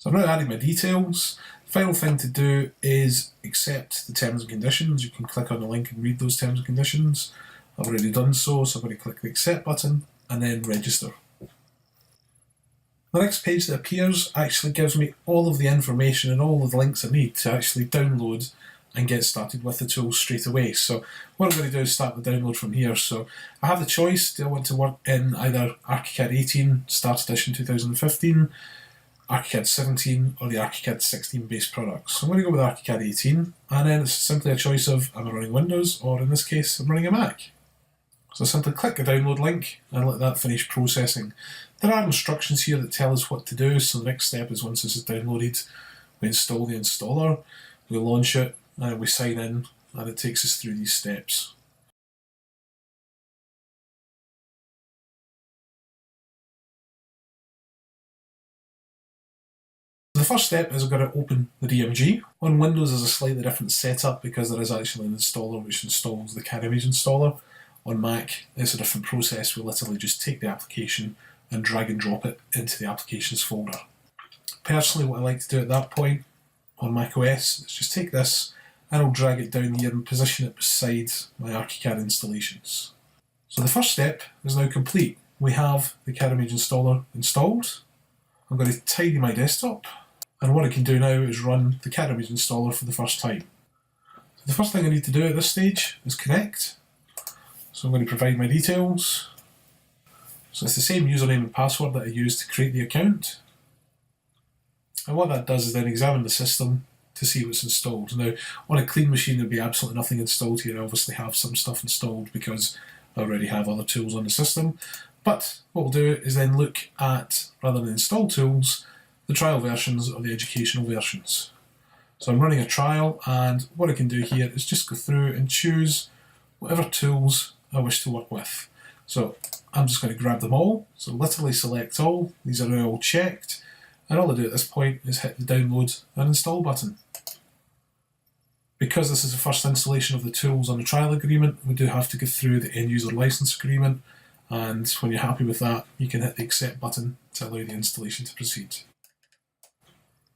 So I've now added my details. Final thing to do is accept the terms and conditions. You can click on the link and read those terms and conditions. I've already done so, so I'm going to click the accept button and then register. The next page that appears actually gives me all of the information and all of the links I need to actually download and get started with the tool straight away. So what I'm going to do is start the download from here. So I have the choice. Do I want to work in either ArchiCAD 18 Start Edition 2015, ArchiCAD 17 or the ArchiCAD 16 base products? So I'm going to go with ArchiCAD 18, and then it's simply a choice of am I running Windows, or in this case I'm running a Mac. So simply click the download link and let that finish processing. There are instructions here that tell us what to do, so the next step is once this is downloaded, we install the installer, we launch it, and we sign in, and it takes us through these steps. The first step is I've got to open the DMG. On Windows there's a slightly different setup because there is actually an installer which installs the Cadimage installer. On Mac it's a different process. We literally just take the application and drag and drop it into the applications folder. Personally, what I like to do at that point on Mac OS is just take this and I'll drag it down here and position it beside my ArchiCAD installations. So the first step is now complete. We have the Cadimage installer installed. I'm going to tidy my desktop, and what I can do now is run the Cadimage installer for the first time. So the first thing I need to do at this stage is connect. So I'm going to provide my details. So it's the same username and password that I used to create the account. And what that does is then examine the system to see what's installed. Now, on a clean machine there'll be absolutely nothing installed here. I obviously have some stuff installed because I already have other tools on the system. But what we'll do is then look at, rather than install tools, the trial versions or the educational versions. So I'm running a trial, and what I can do here is just go through and choose whatever tools I wish to work with. So I'm just going to grab them all. So literally select all. These are now all checked. And all I do at this point is hit the download and install button. Because this is the first installation of the tools on the trial agreement, we do have to go through the end user license agreement. And when you're happy with that, you can hit the accept button to allow the installation to proceed.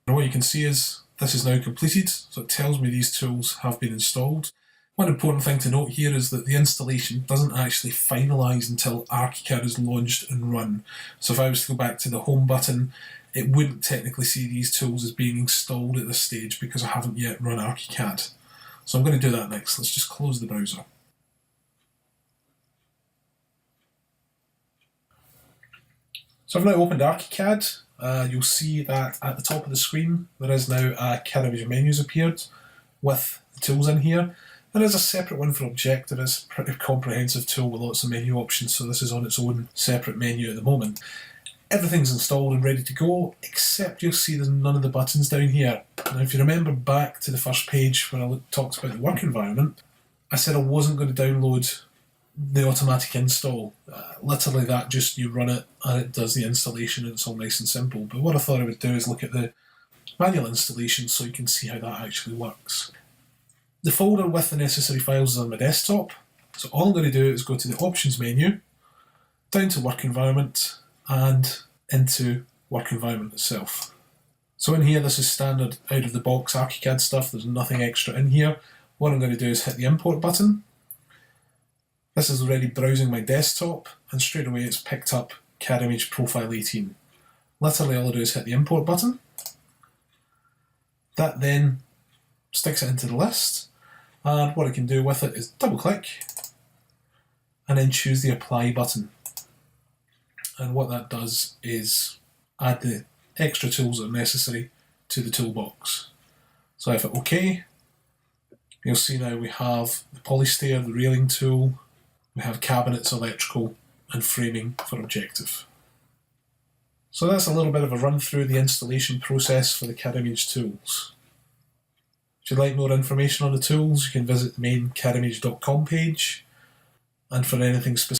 And what you can see is this is now completed, so it tells me these tools have been installed. One important thing to note here is that the installation doesn't actually finalise until ArchiCAD is launched and run. So if I was to go back to the home button, it wouldn't technically see these tools as being installed at this stage because I haven't yet run ArchiCAD. So I'm going to do that next. Let's just close the browser. So I've now opened ArchiCAD. You'll see that at the top of the screen there is now a Cadimage menus appeared with the tools in here. There is a separate one for Objective. It's a pretty comprehensive tool with lots of menu options, so this is on its own separate menu at the moment. Everything's installed and ready to go, except you'll see there's none of the buttons down here. Now if you remember back to the first page when I talked about the work environment, I said I wasn't going to download the automatic install. Literally that just you run it and it does the installation and it's all nice and simple. But what I thought I would do is look at the manual installation so you can see how that actually works. The folder with the necessary files is on my desktop, so all I'm going to do is go to the options menu, down to work environment and into work environment itself. So in here this is standard out of the box ArchiCAD stuff, there's nothing extra in here. What I'm going to do is hit the import button. This is already browsing my desktop and straight away it's picked up Cadimage Profile 18. Literally all I do is hit the import button. That then sticks it into the list, and what I can do with it is double click and then choose the apply button. And what that does is add the extra tools that are necessary to the toolbox. So if I hit OK, you'll see now we have the polystair, the railing tool, we have cabinets, electrical and framing for Objective. So that's a little bit of a run through the installation process for the Cadimage tools. If you'd like more information on the tools, you can visit the main cadimage.com page, and for anything specific